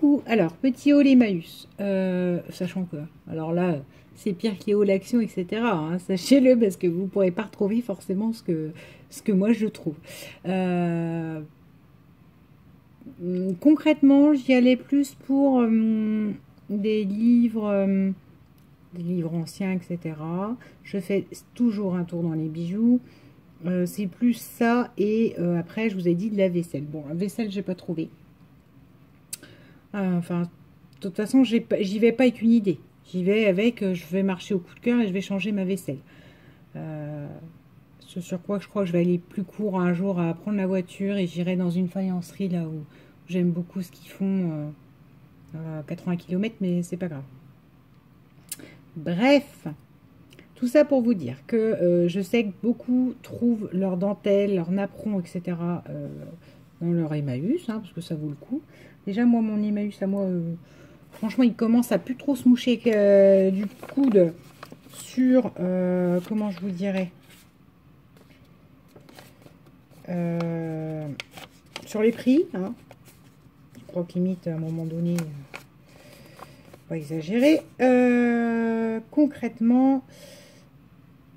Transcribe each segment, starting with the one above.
Coucou, alors petit haul Emmaüs, sachant que, alors là, c'est pire que les hauts l'action, etc. Hein, sachez-le, parce que vous ne pourrez pas retrouver forcément ce que moi je trouve. Euh, Concrètement, j'y allais plus pour des livres anciens, etc. Je fais toujours un tour dans les bijoux. C'est plus ça, et après, je vous ai dit de la vaisselle. Bon, la vaisselle, j'ai pas trouvé. Enfin, de toute façon, j'y vais pas avec une idée. J'y vais avec, je vais marcher au coup de cœur et je vais changer ma vaisselle. Euh, Ce sur quoi je crois que je vais aller plus court un jour à prendre la voiture et j'irai dans une faïencerie là où j'aime beaucoup ce qu'ils font à 80 km, mais c'est pas grave. Bref, tout ça pour vous dire que je sais que beaucoup trouvent leur dentelle, leur napperon, etc. Dans leur Emmaüs, hein, parce que ça vaut le coup. Déjà, moi, mon Emmaüs, à moi, franchement, il commence à plus trop se moucher du coude sur, comment je vous dirais, sur les prix. Hein. Je crois que limite, à un moment donné, pas exagérer. Concrètement,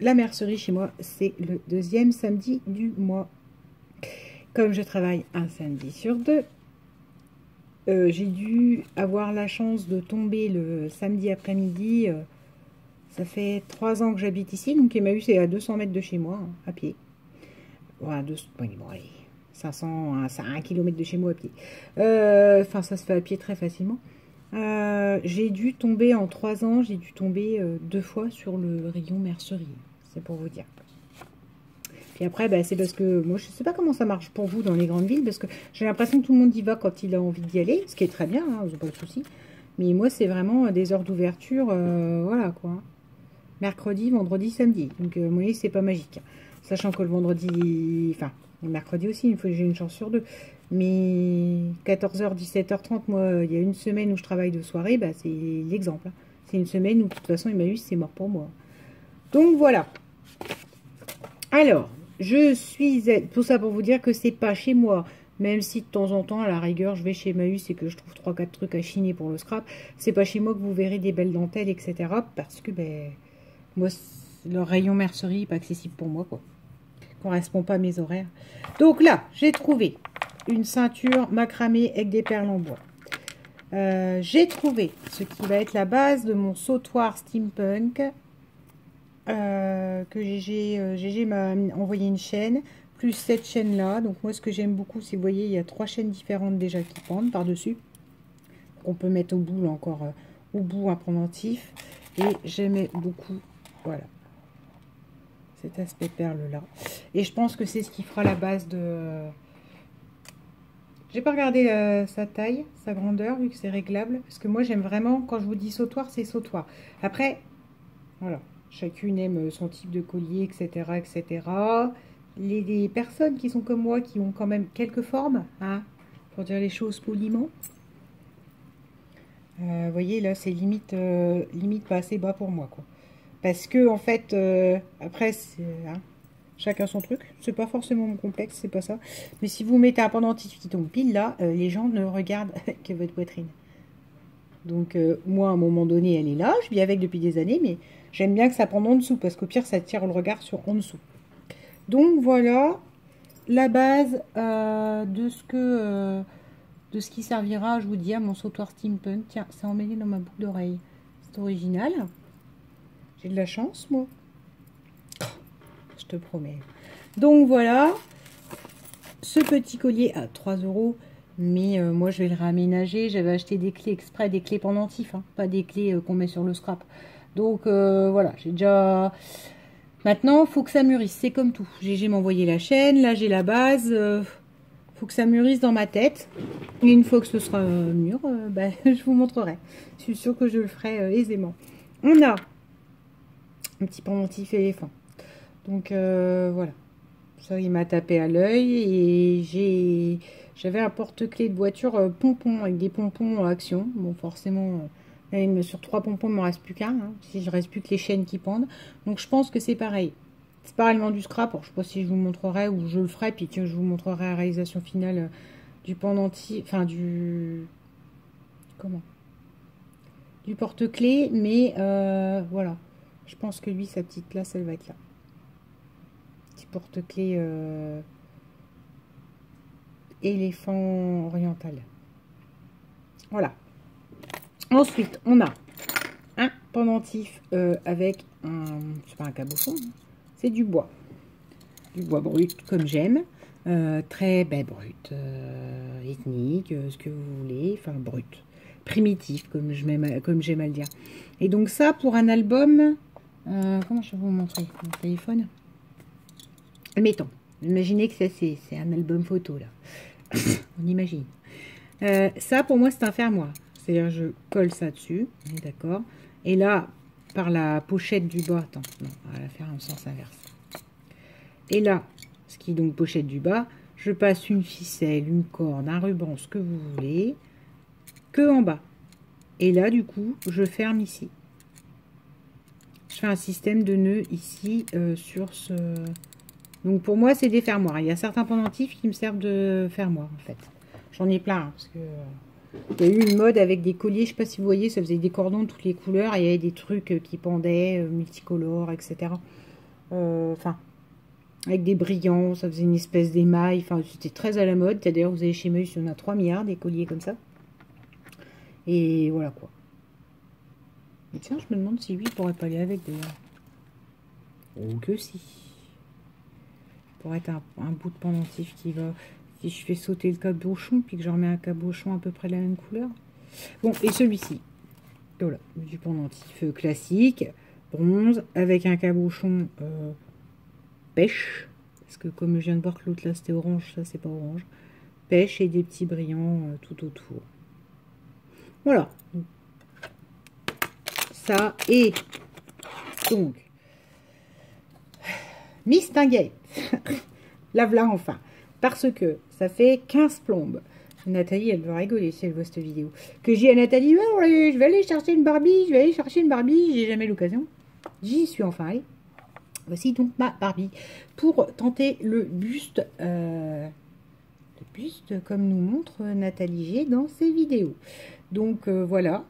la mercerie chez moi, c'est le deuxième samedi du mois. Comme je travaille un samedi sur deux, j'ai dû avoir la chance de tomber le samedi après-midi. Ça fait 3 ans que j'habite ici, donc Emmaüs est à 200 mètres de chez moi, hein, à pied. Voilà, bon, allez, 500, à 1 km de chez moi à pied. Enfin, ça se fait à pied très facilement. J'ai dû tomber en 3 ans, j'ai dû tomber 2 fois sur le rayon mercerie. C'est pour vous dire. Puis après, bah, c'est parce que moi, je ne sais pas comment ça marche pour vous dans les grandes villes, parce que j'ai l'impression que tout le monde y va quand il a envie d'y aller, ce qui est très bien, hein, vous n'avez pas de souci. Mais moi, c'est vraiment des heures d'ouverture, voilà quoi. Mercredi, vendredi, samedi. Donc, vous voyez, c'est pas magique. Sachant que le vendredi, enfin, le mercredi aussi, il faut que j'ai une chance sur deux. Mais 14h, 17h30, moi, il y a une semaine où je travaille de soirée, bah, c'est l'exemple. Hein. C'est une semaine où, de toute façon, Emmaüs, c'est mort pour moi. Donc, voilà. Alors, je suis... Tout ça pour vous dire que c'est pas chez moi. Même si de temps en temps, à la rigueur, je vais chez Emmaüs et que je trouve 3-4 trucs à chiner pour le scrap. C'est pas chez moi que vous verrez des belles dentelles, etc. Parce que, ben, moi, le rayon mercerie n'est pas accessible pour moi, quoi. Correspond pas à mes horaires. Donc là, j'ai trouvé une ceinture macramée avec des perles en bois. J'ai trouvé ce qui va être la base de mon sautoir steampunk. Que GG m'a envoyé une chaîne, plus cette chaîne-là. Donc moi, ce que j'aime beaucoup, c'est, vous voyez, il y a 3 chaînes différentes déjà qui pendent par-dessus. On peut mettre au bout, là, encore, au bout, un pendentif. Et j'aimais beaucoup, voilà, cet aspect perle-là. Et je pense que c'est ce qui fera la base de... J'ai pas regardé sa taille, sa grandeur, vu que c'est réglable. Parce que moi, j'aime vraiment, quand je vous dis sautoir, c'est sautoir. Après, voilà. Chacune aime son type de collier, etc. etc. Les personnes qui sont comme moi, qui ont quand même quelques formes, hein, pour dire les choses poliment. Vous voyez, là, c'est limite, limite pas assez bas pour moi, quoi. Parce que, en fait, après, hein, chacun son truc. C'est pas forcément mon complexe, c'est pas ça. Mais si vous mettez un pendentif qui tombe pile, là, les gens ne regardent que votre poitrine. Donc, moi, à un moment donné, elle est là. Je vis avec depuis des années, mais j'aime bien que ça pende en dessous, parce qu'au pire, ça tire le regard sur en dessous. Donc, voilà la base de ce qui servira, je vous dis, à mon sautoir steampunk. Tiens, c'est emmêlé dans ma boucle d'oreille. C'est original. J'ai de la chance, moi. Je te promets. Donc, voilà. Ce petit collier à 3 €. Mais moi, je vais le réaménager. J'avais acheté des clés exprès, des clés pendentifs, hein, pas des clés qu'on met sur le scrap. Donc, voilà, j'ai déjà... Maintenant, il faut que ça mûrisse. C'est comme tout. GG m'a envoyé la chaîne. Là, j'ai la base. Faut que ça mûrisse dans ma tête. Et une fois que ce sera mûr, bah, je vous montrerai. Je suis sûre que je le ferai aisément. On a un petit pendentif éléphant. Donc, voilà. Ça, il m'a tapé à l'œil. Et j'avais un porte-clés de voiture pompon, avec des pompons à action. Bon, forcément, là, sur 3 pompons, il ne me reste plus qu'un. Hein, si je reste plus que les chaînes qui pendent. Donc, je pense que c'est pareil. C'est pareillement du scrap. Alors, je ne sais pas si je vous montrerai ou je le ferai. Puis, tiens, je vous montrerai la réalisation finale du pendentif. Enfin, du comment? Du porte-clés, mais voilà. Je pense que lui, sa petite place, elle va être là. Petit porte-clés éléphant oriental. Voilà. Ensuite, on a un pendentif avec un... C'est pas un cabochon, hein. C'est du bois. Du bois brut, comme j'aime. Très brut, ethnique, ce que vous voulez. Enfin, brut. Primitif, comme j'aime à le dire. Et donc ça, pour un album... comment je vais vous montrer mon téléphone? Mettons, imaginez que ça c'est un album photo là. On imagine. Ça pour moi c'est un fermoir. C'est-à-dire je colle ça dessus, on est d'accord. Et là, par la pochette du bas, attends, non, on va la faire en sens inverse. Et là, ce qui est donc pochette du bas, je passe une ficelle, une corde, un ruban, ce que vous voulez, que en bas. Et là du coup, je ferme ici. Je fais un système de nœuds ici sur ce... Donc pour moi, c'est des fermoirs. Il y a certains pendentifs qui me servent de fermoirs en fait. J'en ai plein, hein, parce que il y a eu une mode avec des colliers, je ne sais pas si vous voyez, ça faisait des cordons de toutes les couleurs, et il y avait des trucs qui pendaient, multicolores, etc. Enfin, avec des brillants, ça faisait une espèce d'émail, enfin c'était très à la mode. D'ailleurs, vous avez chez Meus, il y en a 3 milliards, des colliers comme ça. Et voilà quoi. Et tiens, je me demande si lui, il pourrait pas aller avec d'ailleurs. Oh que si. Pour être un bout de pendentif qui va... Si je fais sauter le cabochon, puis que je remets un cabochon à peu près de la même couleur. Bon, et celui-ci. Voilà, du pendentif classique, bronze, avec un cabochon pêche. Parce que comme je viens de voir que l'autre là c'était orange, ça c'est pas orange. Pêche et des petits brillants tout autour. Voilà. Ça, et donc, mistinguette. La voilà enfin. Parce que ça fait 15 plombes. Nathalie, elle va rigoler si elle voit cette vidéo. Que j'ai à Nathalie, oh, je vais aller chercher une Barbie, j'ai jamais l'occasion. J'y suis enfin allée. Voici donc ma Barbie. Pour tenter le buste comme nous montre Nathalie G dans ses vidéos. Donc voilà.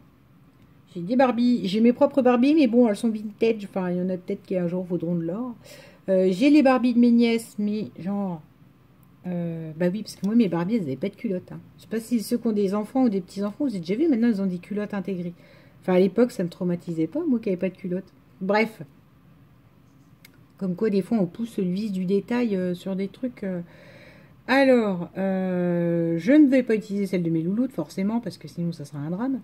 J'ai des Barbies, j'ai mes propres Barbies, mais bon, elles sont vintage. Enfin, il y en a peut-être qui un jour vaudront de l'or. J'ai les Barbies de mes nièces, mais genre... bah oui, parce que moi, mes Barbies, elles n'avaient pas de culottes. Hein. Je sais pas si ceux qui ont des enfants ou des petits-enfants, vous avez déjà vu, maintenant, ils ont des culottes intégrées. Enfin, à l'époque, ça me traumatisait pas, moi, qui n'avais pas de culottes. Bref. Comme quoi, des fois, on pousse le vice du détail sur des trucs... Alors, je ne vais pas utiliser celle de mes louloutes, forcément, parce que sinon, ça sera un drame.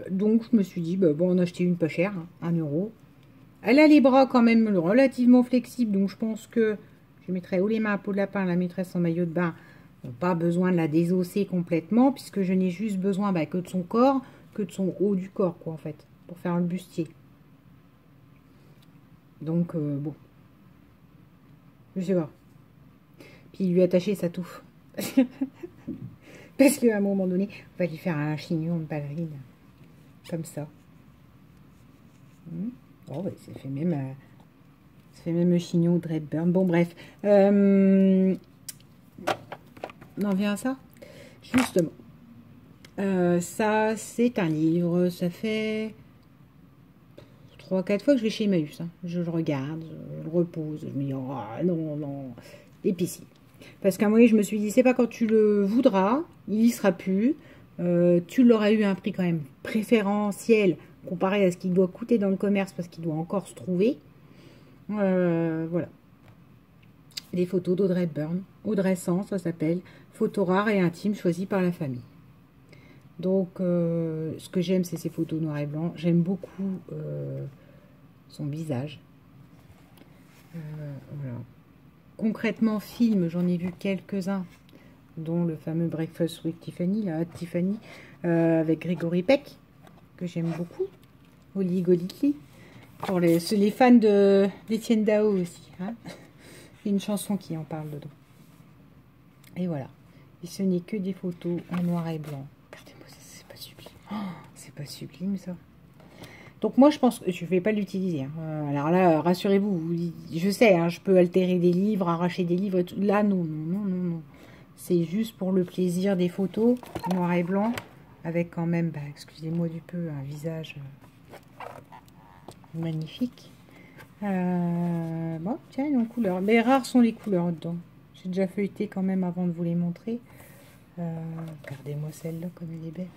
Donc, je me suis dit, bah, bon, en acheter une pas chère, hein, 1 €. Elle a les bras quand même relativement flexibles, donc je pense que je mettrai haut les mains à peau de lapin, la maîtresse en maillot de bain. Pas besoin de la désosser complètement, puisque je n'ai juste besoin que de son corps, que de son haut du corps, quoi, en fait, pour faire le bustier. Donc, bon. Je sais pas. Puis lui attacher sa touffe. Parce qu'à un moment donné, on va lui faire un chignon de ballerine. Comme ça. Oh, ouais, ça fait même le chignon de Redburn. Bon, bref. On en vient à ça. Justement. Ça, c'est un livre. Ça fait 3-4 fois que je vais chez Emmaüs. Hein. Je le regarde, je le repose. Je me dis, oh non, non. Et puis si. Parce qu'à un moment, je me suis dit, c'est pas quand tu le voudras, il y sera plus. Tu l'auras eu à un prix quand même préférentiel comparé à ce qu'il doit coûter dans le commerce parce qu'il doit encore se trouver. Voilà. Des photos d'Audrey Hepburn. Audrey Sans, ça s'appelle. Photos rares et intimes choisies par la famille. Donc, ce que j'aime, c'est ses photos noir et blanc. J'aime beaucoup son visage. Voilà. Concrètement, film, j'en ai vu quelques-uns, dont le fameux Breakfast with Tiffany, là, Tiffany, avec Grégory Peck, que j'aime beaucoup. Holly Golightly. Pour les fans d'Étienne Dao aussi. Hein. Il y a une chanson qui en parle dedans. Et voilà. Et ce n'est que des photos en noir et blanc. Regardez-moi ça, c'est pas sublime. Oh, c'est pas sublime ça. Donc moi je pense que je ne vais pas l'utiliser. Hein. Alors là, rassurez-vous, je sais, hein, je peux altérer des livres, arracher des livres et tout. Là, non, non, non, non, non. C'est juste pour le plaisir des photos, noir et blanc. avec quand même, bah, excusez-moi du peu, un visage magnifique. Bon, tiens, ils ont couleur. Les rares sont les couleurs dedans. J'ai déjà feuilleté quand même avant de vous les montrer. Regardez-moi celle-là, comme elle est belle.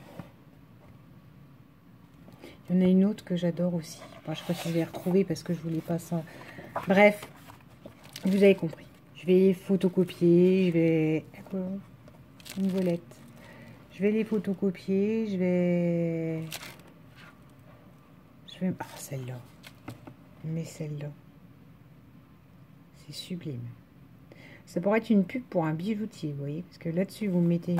Il y en a une autre que j'adore aussi. Bon, je ne sais pas si je vais la retrouver parce que je vous les passe en... Bref, vous avez compris. Je vais photocopier, je vais... Une volette. Je vais les photocopier, je vais... Ah, celle-là. Mais celle-là. C'est sublime. Ça pourrait être une pub pour un bijoutier, vous voyez. Parce que là-dessus, vous mettez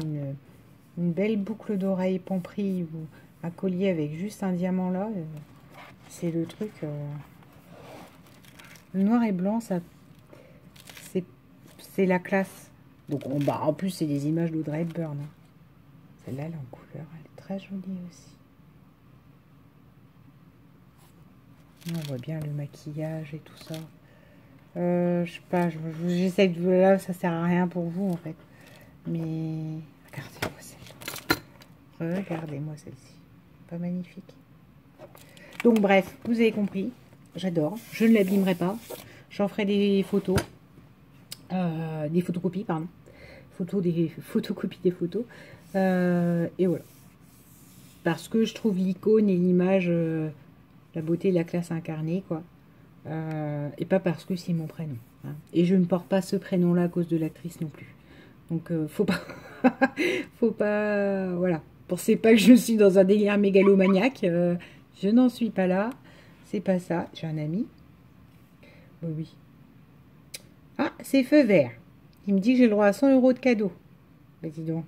une belle boucle d'oreille Pampri ou un collier avec juste un diamant là. C'est le truc... Le noir et blanc, ça... C'est la classe. Donc, bah, en plus, c'est des images d'Audrey Hepburn. Hein. Celle-là, elle est en couleur. Elle est très jolie aussi. On voit bien le maquillage et tout ça. Je sais pas, j'essaie de... Là, ça sert à rien pour vous, en fait. Mais... Regardez-moi celle-là. Regardez-moi celle-ci. Pas magnifique. Donc, bref, vous avez compris. J'adore. Je ne l'abîmerai pas. J'en ferai des photos. Des photocopies, pardon. Photocopies des photos. Et voilà. Parce que je trouve l'icône et l'image, la beauté et la classe incarnée, quoi. Et pas parce que c'est mon prénom. Hein. Et je ne porte pas ce prénom-là à cause de l'actrice non plus. Donc, faut pas... faut pas... Voilà. Pensez pas que je suis dans un délire mégalomaniaque. Je n'en suis pas là. C'est pas ça. J'ai un ami. Oui. Ah, c'est feu vert. Il me dit que j'ai le droit à 100 € de cadeau. Bah dis donc.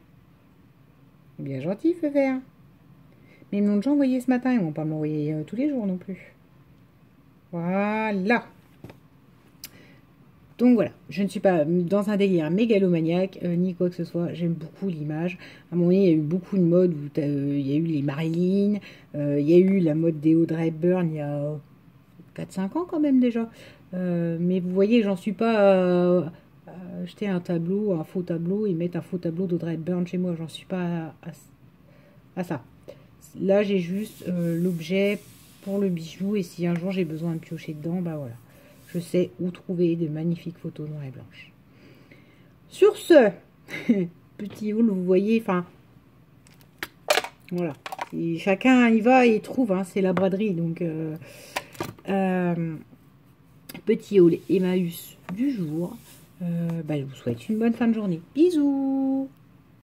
Bien gentil, feu vert. Mais ils m'ont déjà envoyé ce matin. Ils ne vont pas m'envoyer tous les jours non plus. Voilà. Donc voilà, je ne suis pas dans un délire mégalomaniaque, ni quoi que ce soit. J'aime beaucoup l'image. À un moment donné, il y a eu beaucoup de modes où il y a eu les Marilyn, il y a eu la mode des Audrey Hepburn il y a 4-5 ans quand même déjà. Mais vous voyez, j'en suis pas à acheter un tableau, un faux tableau et mettre un faux tableau d'Audrey Hepburn chez moi. J'en suis pas à ça. Là, j'ai juste l'objet pour le bijou et si un jour j'ai besoin de piocher dedans, bah voilà. Je sais où trouver de magnifiques photos noires et blanches. Sur ce, petit haul, vous voyez, enfin, voilà. Et chacun y va et trouve, hein, c'est la braderie. Donc, petit haul Emmaüs du jour. Je vous souhaite une bonne fin de journée. Bisous!